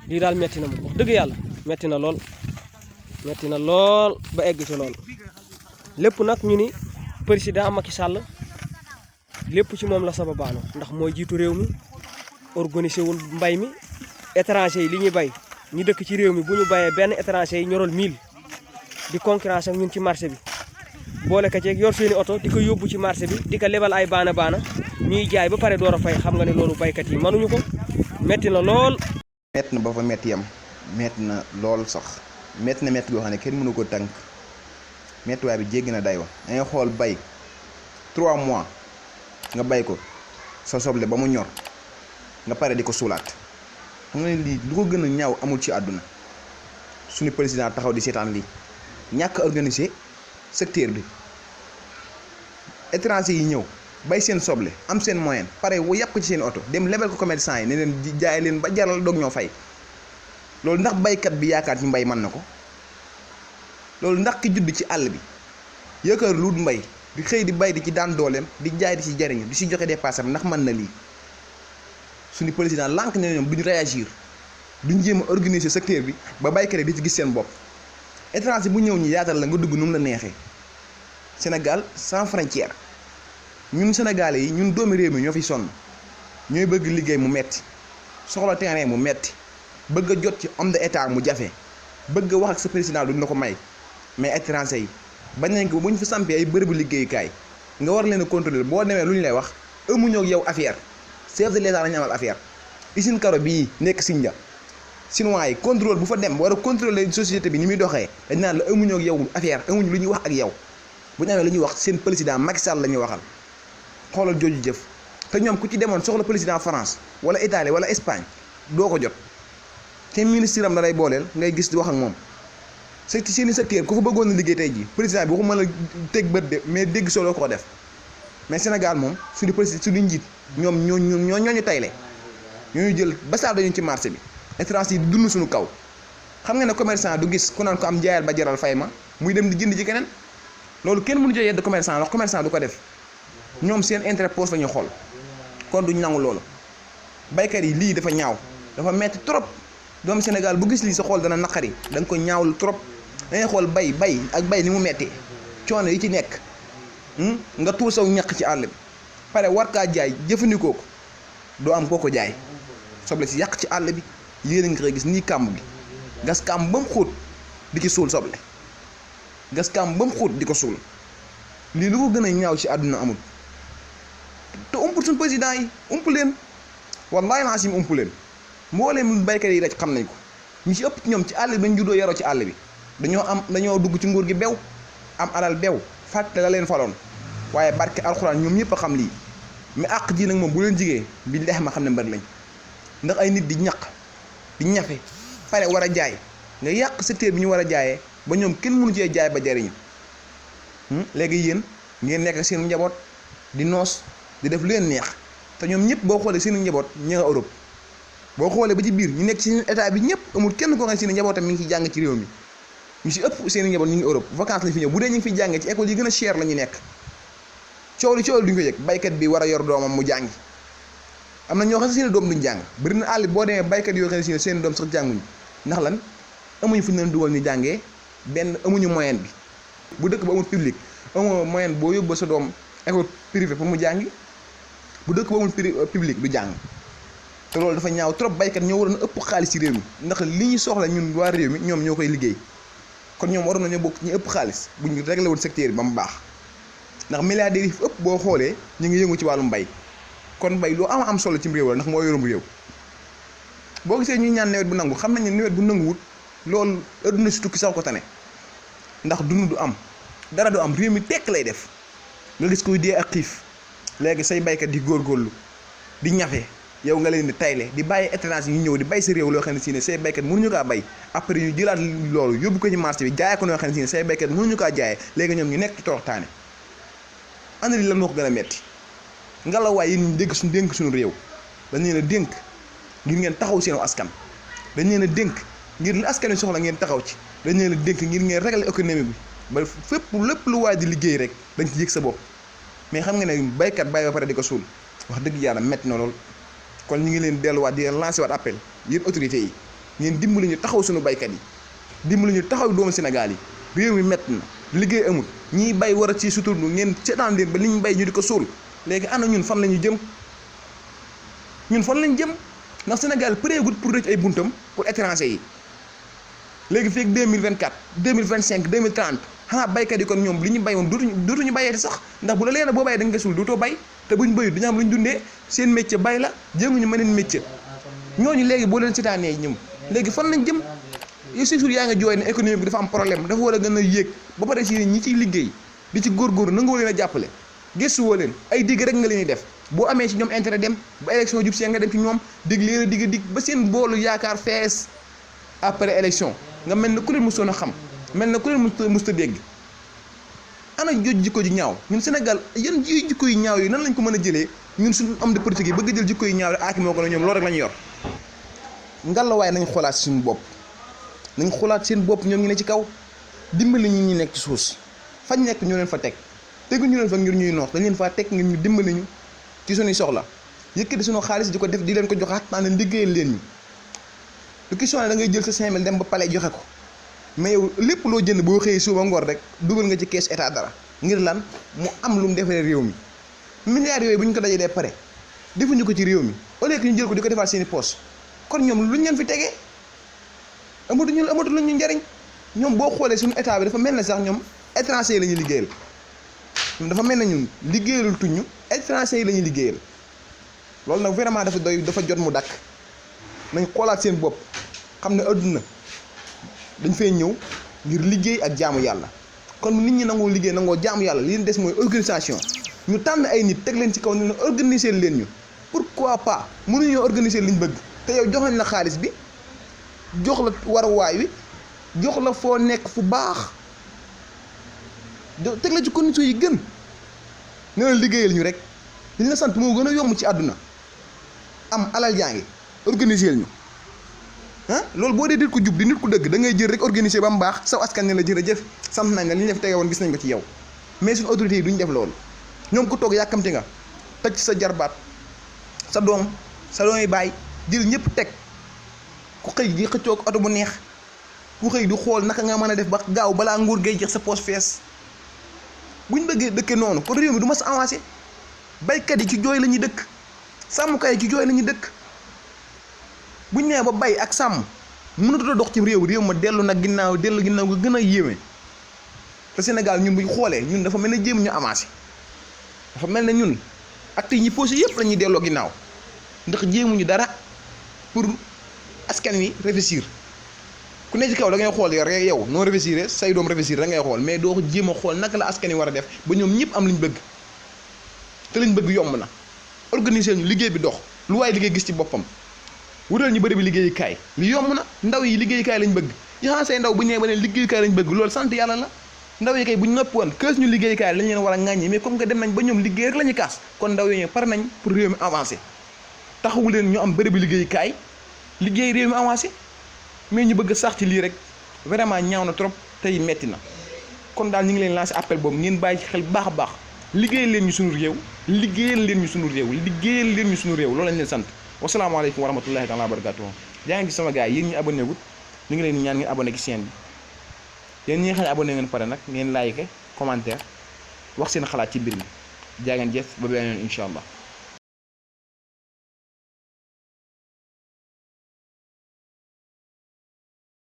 lii daal metti na moom wax dëgg yàlla metti na lool ba egg ci lool lépp nag ñu ni président Macky Sall lépp ci moom la sababaano ndax mooy jiitu réew mi organisé wul mbay mi étranger yi li ñuy bay ñu dëkk ci réew mi bu ñu bayee benn étranger yi ñorol 1000 di concurrence ak ñun ci marché bi boole ka ceeg yor seeni oto di ko yóbbu ci marché bi di ko lebal ay baana ñuy jaay ba pare door a fay xam nga ne loolu baykat yi mënuñu ko metti na lool. metti na ba fa metti yam metti na lool sax metti na metti goo xam ne kenn mënu ko tànk mettiwaay bi jéggi na day wa dangay xool bay 3 mois nga bay ko sa soble ba mu ñor nga pare di ko suulaat xam nga ne lii lu ko gën a ñaaw amul ci àdduna suñu président taxaw di seetaan lii ñàkk organiser secteur bi étranger yi ñëw bay seen soble am seen moyen pare wu yàpp ko ci seen oto dem lebal ko commerçant yi ne leen jaay leen ba jaral doog ñoo fay loolu ndax baykat bi yaakaar ci mbay mën na ko loolu ndax ki judd ci àll bi yaakaar lu mbay di xëy di bay di ci daan dooleem di jaay di ci jariñu di ci joxe dépasse am ndax mën na lii suñu président lànk ne ñoom duñu réagir duñ jéem a organiser secteur bi ba baykat yi di ci gis seen bopp étranger bu ñëw ñi yaatal la nga dugg nu mu la neexee Sénégal sans frontière ñun sénégalais yi ñun doomi réew mi ñoo fi sonn ñooy bëgg liggéey mu metti soxla terrain mu metti bëgg a jot ci homme d'état mu jafe bëgg a wax ak sa président duñ la ko may mais étranger yi bañ nañ ko bu ñu fi sampee ay bërëbu liggéeyukaay nga war leen a contrôler boo demee lu ñu lay wax amuñoo ak yow affaire chef de l'état la ñu amal affaire usine Karo bii nekk Sindia chinois yi contrôle bu fa dem war a contrôler société bi ni muy doxee dañ naan la amuñoo ak yow affaire amuñu lu ñuy wax ak yow bu ñu amee lu ñuy wax seen président Macky Sall la ñuy waxal xoolal jooju jëf te ñoom ku ci demoon soxla président France wala Italie wala Espagne doo ko jot te ministre am la lay booleel ngay gis di wax ak moom c'est seeni secteur ku fa bëggoon na liggéey tey jii président bi waxuma la teg bët de mais dégg soo loo ko def mais Sénégal moom suñu président suñu njiit ñoom ñooñu tayle ñooñu jël ba saa dañu ci marché bi étranger yi di dund suñu kaw xam nga ne commerçant du gis ku naan ko am jaayal ba jaral fay ma muy dem di jënd ci keneen loolu kenn mënu jël yedd commerçant wax commerçant du ko def ñoom seen intérêt poche la ñu xool kon duñ nangu loolu baykat yi lii dafa ñaaw dafa metti trop doomu Sénégal bu gis lii sa xool dana naqari da nga ko ñaawlu trop dangay xool bay ak bay ni mu metti coono yi ci nekk nga tuur saw ñaq ci àll bi pare war kaa jaay jëfandikoo ko doo am koo ko jaay soble si yàq ci àll bi yéen a ngi koy gis nii kàmb gi gas kàmb ba mu xóot di ci suul soble gas kàmb ba mu xóot di ko suul lii lu ko gën a ñaaw ci àdduna amul te umpul suñu président yi ump leen wallaahi laasim ump leen mbooleem baykat yi rek xam nañ ko ñu ci ëpp ñoom ci àll bi dañ juddoo yaroo ci àll bi dañoo dugg ci nguur gi bew am alal bew fàtte la leen faloon waaye barke alxuraan ñoom ñëpp a xam lii mais àq ji nag moom bu leen jigee bi leex ma xam ne mbër lañ ndax ay nit di ñaq di ñafe pare war a jaay nga yàq secteur bi ñu war a jaayee ba ñoom kenn mënu cee jaay ba jariñu léegi yéen ngeen nekk seen njaboot di noos di def lu leen neex te ñoom ñëpp boo xoolee seen njaboot ñi nga Europe boo xoolee ba ci biir ñu nekk ci état bi ñëpp amul kenn koo xam ne seen njabootam mi ngi ci jàng ci réew mi ñu si ëpp seen njaboot ñu ngi Europe vacances lañ fi ñëw bu dee ñu ngi fiy jàngee ci école yi gën a cher la ñu nekk coow li duñ ko yëg baykat bi war a yor doomam mu jàngi am na ñoo xam ne seen doom duñ jàng bëri na àll boo demee baykat yoo xam ne seen doom sax jànguñu ndax lan amuñu fu ñu leen dugal ñu jàngee benn amuñu moyen bi bu dëkk ba amul public amoo moyen boo yóbbu sa doom école privé pour mu jàngi bu dëkk ba amul public du jàng te loolu dafa ñaaw trop baykat ñoo waroon a ëpp xaalis ci réew mi ndax li ñu soxla ñun waa réew mi ñoom ñoo koy liggéey kon ñoom waroon nañoo bokk ñu ëpp xaalis bu ñu réglé woon secteur bi ba mu baax ndax milliardaires yi fi ëpp boo xoolee ñu ngi yëngu ci wàllu mbay kon mbay lu am solo ci réew la ndax moo yorum réew boo gisee ñuy ñaan nawet bu nangu xam nañ ne nawet bu nanguwut loolu adduna si tukki sax ko tane ndax dund du am dara du am réew mi tekk lay def nga gis koy dee ak xiif léegi say baykat di góorgóorlu di ñafe yow nga leen di tayle di bàyyi étranger yi ñëw di bay sa réew loo xam ne si ne say baykat mënuñu kaa bay après ñu jëlaat loolu yóbbu ko ci marché bi jaayee ko noo xam ne si ne say baykat mënuñu kaa jaayee léegi ñoom ñu nekk ci toroxtaane ana li lan moo ko gën a metti ngelawaay yi ñu dénk suñu réew dañ leen a dénk ngir ngeen taxaw seenu askan dañ leen a dénk ngir li askan wi soxla ngeen taxaw ci dañ leen a dénk ngir ngeen régler économie bi ba fépp lépp lu waay di liggéey rek dañ ci yëg sa bopp mais xam nga ne baykat bàyyi ba pare di ko suul wax dëgg yàlla metti na lool kon ñu ngi leen delluwaat di leen lancer waat appel yéen autorités yi ngeen dimbali ñu taxaw suñu baykat yi dimbali ñu taxaw doomu Sénégal yi réew mi métti na liggéey amul ñiy bay war a ci suturlu ngeen seetaan leen ba li ñu bay ñu di ko suul léegi ana ñun fan la ñu jëm ndax Sénégal prégut pour rëcc ay buntam pour étranger yi léegi feeg 2024 2025 2030 xanaa baykat yi kon ñoom li ñu bay woon dootuñu bayeeti sax ndax bu la leena boo bayee da nga suul dootoo bay te buñ bayut dañu am lu ñu dundee seen métier bay la jéemuñu mëneen métier ñooñu léegi boo leen seetaanee ñëm léegi fan lañ jëm yow si suur yaa nga jooy ne économie bi dafa am problème dafa war a gën a yéeg ba pare si ñi ciy liggéey di ci góorgóorlu nangoo leen a jàppale gëstu woo leen ay digg rek nga leen di def boo amee ci ñoom intérêt dem ba élection jub see nga dem ci ñoom dig leen a digg ba seen boolu yaakaar fees après élection nga mel na ku leen musoon a xam mel na ku leen musta dégg ana joj jikko ji ñaaw ñun Sénégal yan jikko yu ñaaw yi nan lañ ko mën a jëlee ñun suñu homme de politique yi bëgg jël jikko yu ñaaw yi aaki moo ko ne ñoom loolu rek la ñu yor ngallaawaay nañ xoolaat suñu bopp nañ xoolaat seen bopp ñoom ñu ne ci kaw dimbali ñi nekk ci suus fañ nekk ñoo leen fa teg teguñu leen fa ngir ñuy noox dañ leen faa teg ngir ñu dimbali ñu ci suñuy soxla yëkkati suñu xaalis di ko def di leen ko joxaat naan leen liggéeyal leen ñu lu question ne da ngay jël sa 5000 dem ba palais joxe ko mais yow lépp loo jënd boo xëyee suba ngoor rek dugal nga ci caisse état dara ngir lan mu am lu mu defaree réew mi milliards yooyu bu ñu ko dajalee pare defuñu ko ci réew mi au lieu que ñu jël ko di ko defaat seeni poche kon ñoom luñ leen fi tegee amatu ñu njariñ ñoom boo xoolee suñu état bi dafa mel ne sax ñoom étranger yi la ñuy liggéeyal ñoom dafa mel ne ñun liggéeyalul tuñu étranger yi la ñuy liggéeyal loolu nag vraiment dafa jot mu dakk nañ xoolaat seen bopp xam ne adduna dañ fay ñëw ngir liggéey ak jaamu yàlla kon nit ñi nangoo liggéey nangoo jaamu yàlla li leen des mooy organisation ñu tànn ay nit teg leen ci kaw ñu ne organiser leen ñu pourquoi pas mënuñoo organiser liñ bëgg te yow jox nañ la xaalis bi jox la waruwaay wi jox la foo nekk fu baax teg la ci condition yi gën ne la liggéeyal ñu rek liñ la sant moo gën a yomb ci àdduna am alal jaa ngi organiser ñu loolu boo dee nit ku jub di nit ku dëgg da ngay jël rek organiser ba mu baax saw askan ne la jërëjëf sant nañ la li ñu def tege woon gis nañ ko ci yow mais suñu autorités yi duñ def loolu ñoom ku toog yàkkamti nga tëj sa jarbaat sa doom yi bàyyi jël ñëpp teg ku xëy di xëccoo oto bu neex ku xëy di xool naka nga mën a def ba gaaw balaa nguur gay jeex sa poche fees buñ bëggee dëkke noonu kon réew mi du ma sa avancé baykat yi ci jooy la ñuy dëkk sàmmkat yi ci jooy la ñuy dëkk buñ nee ba bay ak sàmm mënatut a dox ci réew ma dellu ginnaaw nga gën a yéeme te Sénégal ñun buñ xoolee ñun dafa mel ne jéem ñu avancé dafa mel ne ñun acte yi ñi posé yëpp la ñuy delloo ginnaaw ndax jéemuñu dara pour askan wi réfléchir ku ne ci kaw da ngay xool yow noo réfléchir say doom réfléchir da ngay xool mais doo ko jéem a xool naka la askan wi war a def ba ñoom ñëpp am liñ bëgg te liñ bëgg yomb na organiser ñu liggéey bi dox lu waaye liggéey gis ci boppam wutal ñu bëri bi liggéeyukaay li yomb na ndaw yi liggéeyukaay lañ bëgg yaxaa say ndaw bu ñu nee ba ne liggéeyukaay lañ bëgg loolu sant yàlla la ndaw yi kay bu ñu noppi woon kees ñu liggéeyukaay lañ leen war a ŋàññi mais comme que dem nañ ba ñoom liggéey rek la ñuy kaas kon ndaw yi pare nañ pour réew mi avancé taxawu leen ñu am bëri bi liggéeyukaay liggéey réew mi avancé mais ñu bëgg sax ci lii rek vraiment ñaaw na trop tey metti na kon daal ñu ngi leen lancé appel boobu ngeen bàyyi ci xel baax a baax liggéeyal leen ñu suñu réew liggéeyal leen ñu suñu réew loolu lañ leen sant wasalaamaaleykum wa rahmatullahi taala wa barakatuh yaa ngi gis sama gars yi yéen ñi abonné wut ñu ngi leen ñaan ngeen abonné ci chaîne bi yéen ñi nga xam ne abonné ngeen pare nag ngeen like commentaire wax seen xalaat ci mbir mi jaa ngeen jëf ba beneen yoon incha allah